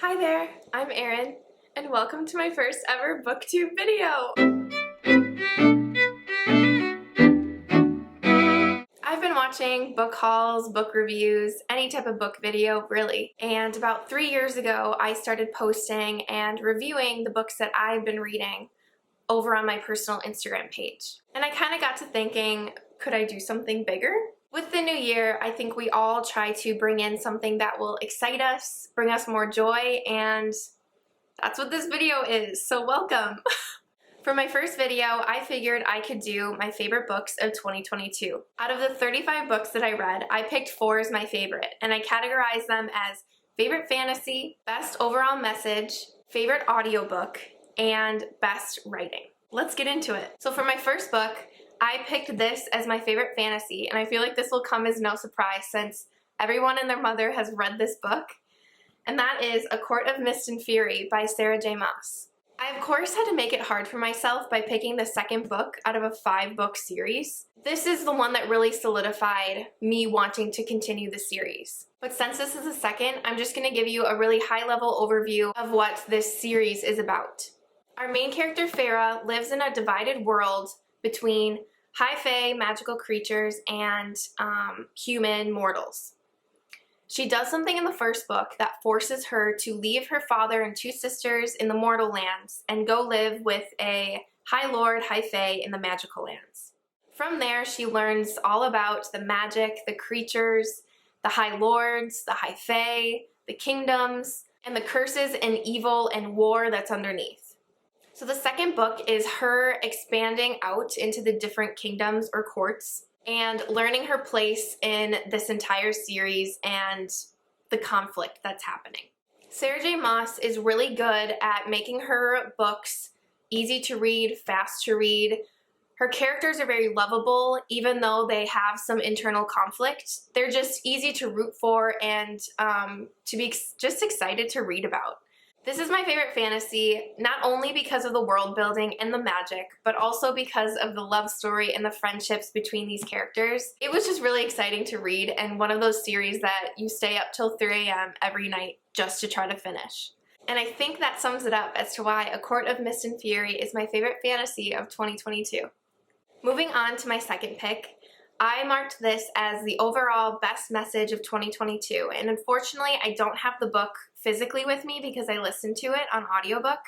Hi there, I'm Erin, and welcome to my first ever Booktube video! I've been watching book hauls, book reviews, any type of book video really, and about 3 years ago I started posting and reviewing the books that I've been reading over on my personal Instagram page. And I kind of got to thinking, could I do something bigger? With the new year, I think we all try to bring in something that will excite us, bring us more joy, and that's what this video is, so welcome! For my first video, I figured I could do my favorite books of 2022. Out of the 35 books that I read, I picked 4 as my favorite, and I categorized them as favorite fantasy, best overall message, favorite audiobook, and best writing. Let's get into it. So for my first book, I picked this as my favorite fantasy, and I feel like this will come as no surprise since everyone and their mother has read this book, and that is A Court of Mist and Fury by Sarah J. Maas. I of course had to make it hard for myself by picking the second book out of a 5-book series. This is the one that really solidified me wanting to continue the series. But since this is the second, I'm just going to give you a really high-level overview of what this series is about. Our main character, Farah, lives in a divided world between high fae magical creatures and human mortals. She does something in the first book that forces her to leave her father and 2 sisters in the mortal lands and go live with a high lord, high fae in the magical lands. From there, she learns all about the magic, the creatures, the high lords, the high fae, the kingdoms, and the curses and evil and war that's underneath. So the second book is her expanding out into the different kingdoms or courts and learning her place in this entire series and the conflict that's happening. Sarah J. Maas is really good at making her books easy to read, fast to read. Her characters are very lovable, even though they have some internal conflict. They're just easy to root for and to be just excited to read about. This is my favorite fantasy, not only because of the world building and the magic, but also because of the love story and the friendships between these characters. It was just really exciting to read, and one of those series that you stay up till 3 a.m. every night just to try to finish. And I think that sums it up as to why A Court of Mist and Fury is my favorite fantasy of 2022. Moving on to my second pick, I marked this as the overall best message of 2022, and unfortunately I don't have the book physically with me because I listened to it on audiobook,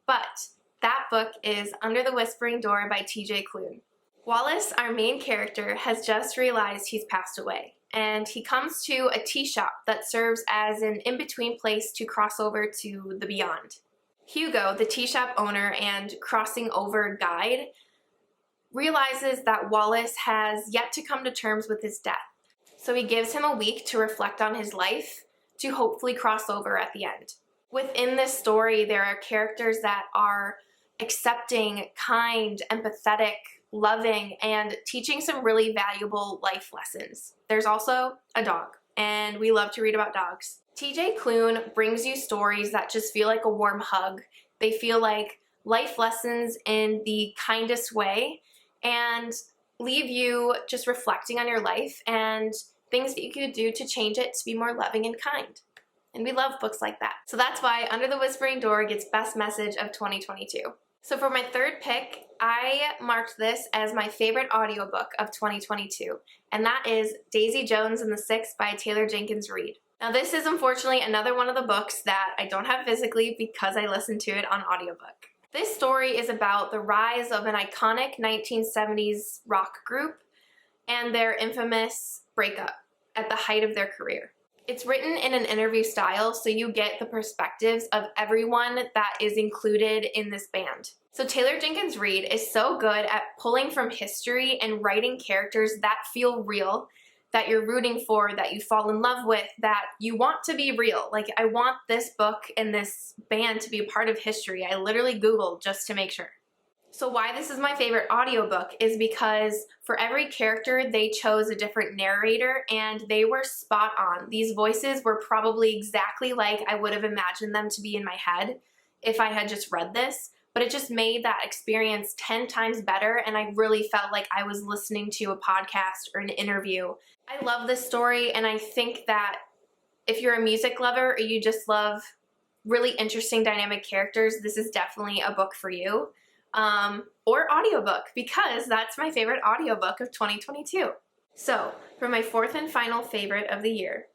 but that book is Under the Whispering Door by TJ Klune. Wallace, our main character, has just realized he's passed away, and he comes to a tea shop that serves as an in-between place to cross over to the beyond. Hugo, the tea shop owner and crossing over guide, realizes that Wallace has yet to come to terms with his death. So he gives him a week to reflect on his life to hopefully cross over at the end. Within this story, there are characters that are accepting, kind, empathetic, loving, and teaching some really valuable life lessons. There's also a dog, and we love to read about dogs. TJ Klune brings you stories that just feel like a warm hug. They feel like life lessons in the kindest way, and leave you just reflecting on your life and things that you could do to change it to be more loving and kind. And we love books like that. So that's why Under the Whispering Door gets Best Message of 2022. So for my third pick, I marked this as my favorite audiobook of 2022, and that is Daisy Jones and the Six by Taylor Jenkins Reid. Now this is unfortunately another one of the books that I don't have physically because I listened to it on audiobook. This story is about the rise of an iconic 1970s rock group and their infamous breakup at the height of their career. It's written in an interview style, so you get the perspectives of everyone that is included in this band. So Taylor Jenkins Reid is so good at pulling from history and writing characters that feel real, that you're rooting for, that you fall in love with, that you want to be real. Like, I want this book and this band to be a part of history. I literally Googled just to make sure. So why this is my favorite audiobook is because for every character they chose a different narrator and they were spot on. These voices were probably exactly like I would have imagined them to be in my head if I had just read this. But it just made that experience 10 times better, and I really felt like I was listening to a podcast or an interview. I love this story, and I think that if you're a music lover or you just love really interesting dynamic characters, this is definitely a book for you. Or audiobook, because that's my favorite audiobook of 2022. So for my fourth and final favorite of the year,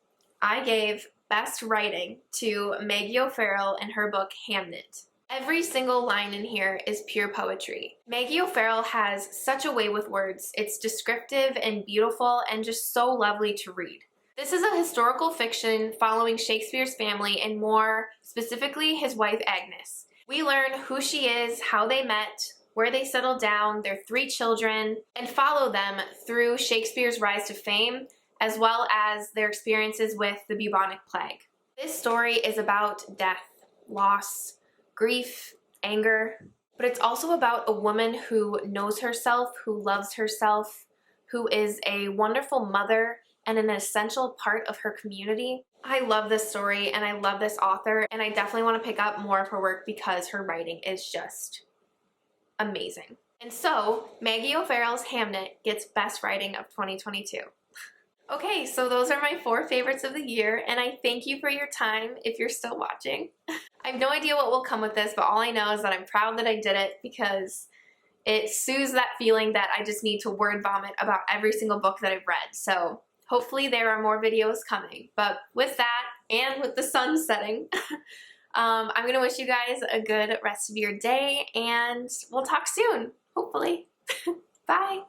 I gave Best Writing to Maggie O'Farrell and her book Hamnet. Every single line in here is pure poetry. Maggie O'Farrell has such a way with words. It's descriptive and beautiful and just so lovely to read. This is a historical fiction following Shakespeare's family and more specifically his wife Agnes. We learn who she is, how they met, where they settled down, their 3 children, and follow them through Shakespeare's rise to fame, as well as their experiences with the bubonic plague. This story is about death, loss, grief, anger, but it's also about a woman who knows herself, who loves herself, who is a wonderful mother and an essential part of her community. I love this story and I love this author, and I definitely want to pick up more of her work because her writing is just amazing. And so Maggie O'Farrell's Hamnet gets Best Writing of 2022. Okay, so those are my 4 favorites of the year, and I thank you for your time if you're still watching. I have no idea what will come with this, but all I know is that I'm proud that I did it because it soothes that feeling that I just need to word vomit about every single book that I've read. So hopefully there are more videos coming. But with that, and with the sun setting, I'm going to wish you guys a good rest of your day, and we'll talk soon, hopefully. Bye!